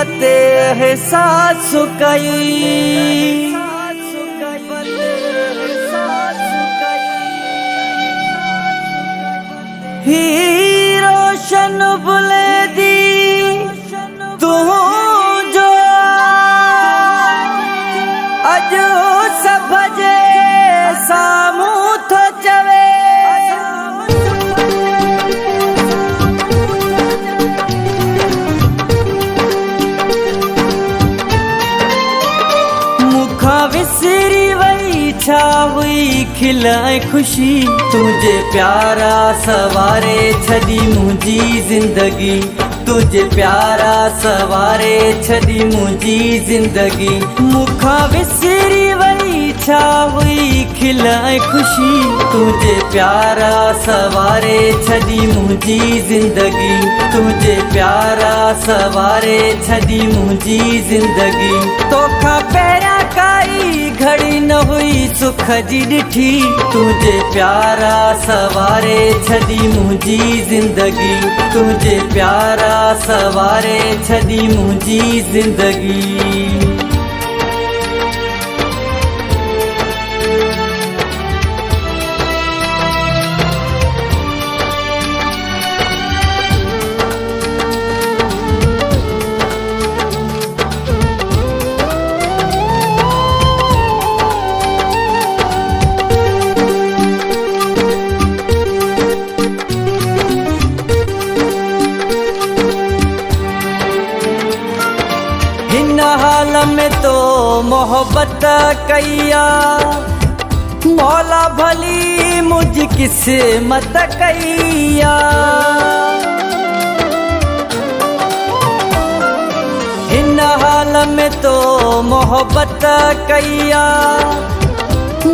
बते एहसास कई ही रोशन बुले दी तू जो अजो सभजे सामू थो चवे मुखा विसरी वई छा हुई खिलाए खुशी तुझे प्यारा सवारे छदी मुझी जिंदगी तुझे प्यारा सवारे छदी मुझी जिंदगी मुखा विसरी वई छा हुई खिलाए खुशी तुझे प्यारा सवारे छदी मुझी जिंदगी तुझे प्यारा सवारे छदी मुझी जिंदगी तोखा पैरा काई घड़ी न हुई सुख जी ॾिठी तुझे प्यारा सवारे छदी मुझी जिंदगी तुझे प्यारा सवारे छदी मुझी जिंदगी हाल में तो मोहब्बत कैया मौला भली मुझ किस्मत कैया इन हाल में तो मोहब्बत कैया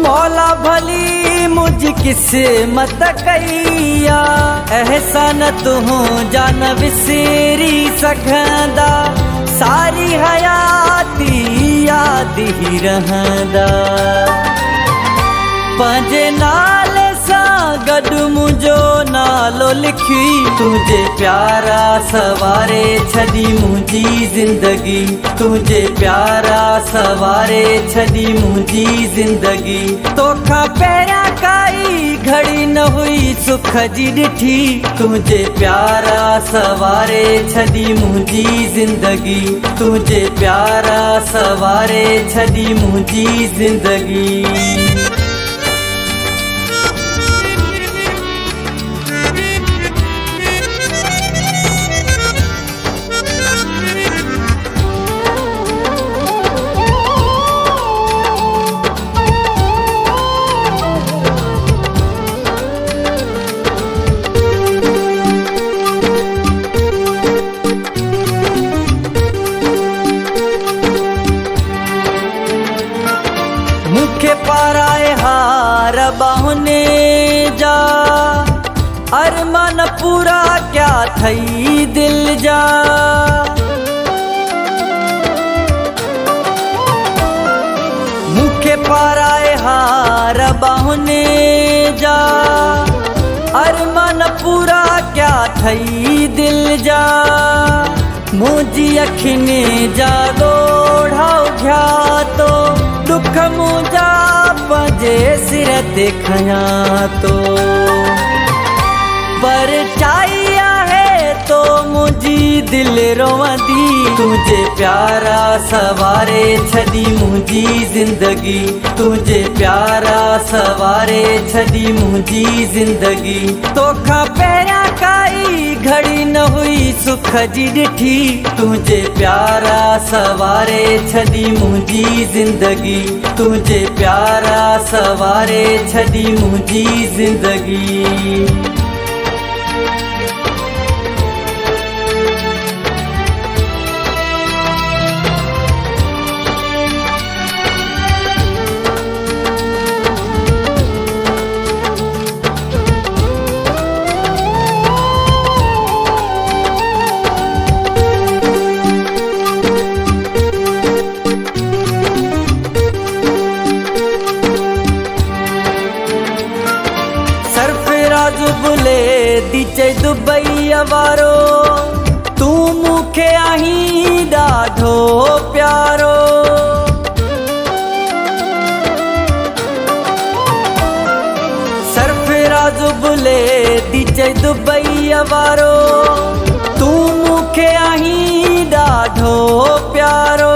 मौला भली मुझ किस्मत कैया एहसान तू जान विसरी सघंदा सारी हयाती याद ही रहंदा पंहिंजे नाले सां गॾु मुंहिंजो नालो लिखी तुझे प्यारा सवारे छदी मुंहिंजी जिंदगी तुझे प्यारा सवारे छदी मुंहिंजी जिंदगी तोखा पहिरियां काई घड़ी न हुई सुख जी ॾिठी तुझे प्यारा सवारे छदी मुंहिंजी जिंदगी तुझे प्यारा सवारे छदी मुंहिंजी जिंदगी मुखे पाराए हार बाहुने जा अरमान पूरा क्या थई दिल जा मुखे पाराए हार बाहुने जा अरमान पूरा क्या थई दिल जा मुझी अखिने जा ॻोढ़ा उघिया तो दुख मुझा पंहिंजे सिर ते खयां तो पर चाही आहे तो मुझी दिल रोवंदी तुझे प्यारा सवारे छदी मुझी जिंदगी तुझे प्यारा सवारे छदी मुझी जिंदगी तोखा पहिरियां काई घड़ी न हुई सुख जी ॾिठी तुझे प्यारा सवारे छदी मुझी जिंदगी तुझे प्यारा सवारे छदी मुझी जिंदगी बुले दीचे दुबई वारो तू मूंखे आहीं ॾाढो प्यारो। सरफराज बुले दी चई दुबई वारो, तू मूंखे आहीं ॾाढो प्यारो।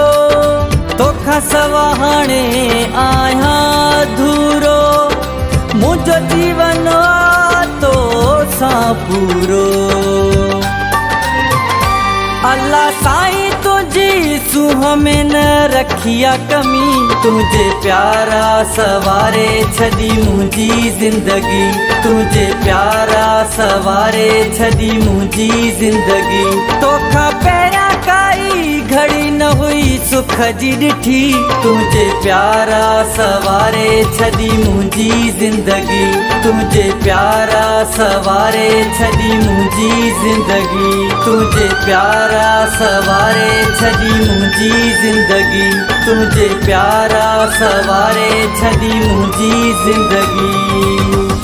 तोखां सवा हाणे आहियां अधूरो, मुंहिंजो जीवन आ तो सां पूरो। अल्लाह साईं तुझी सूह में न रखिया कमी, तुझे प्यारा सवारे छदी मुंहिंजी ज़िंदगी, तुझे प्यारा सवारे छदी मुंहिंजी ज़िंदगी। तोखां पहिरियां काई घड़ी न हुई सुख जी ॾिठी, तुझे प्यारा सवारे छदी मुंहिंजी ज़िंदगी, तुझे प्यारा सवारे छदी मुंहिंजी ज़िंदगी, तुझे प्यारा सवारे छदी मुंहिंजी ज़िंदगी, तुझे प्यारा सवारे छदी मुंहिंजी ज़िंदगी।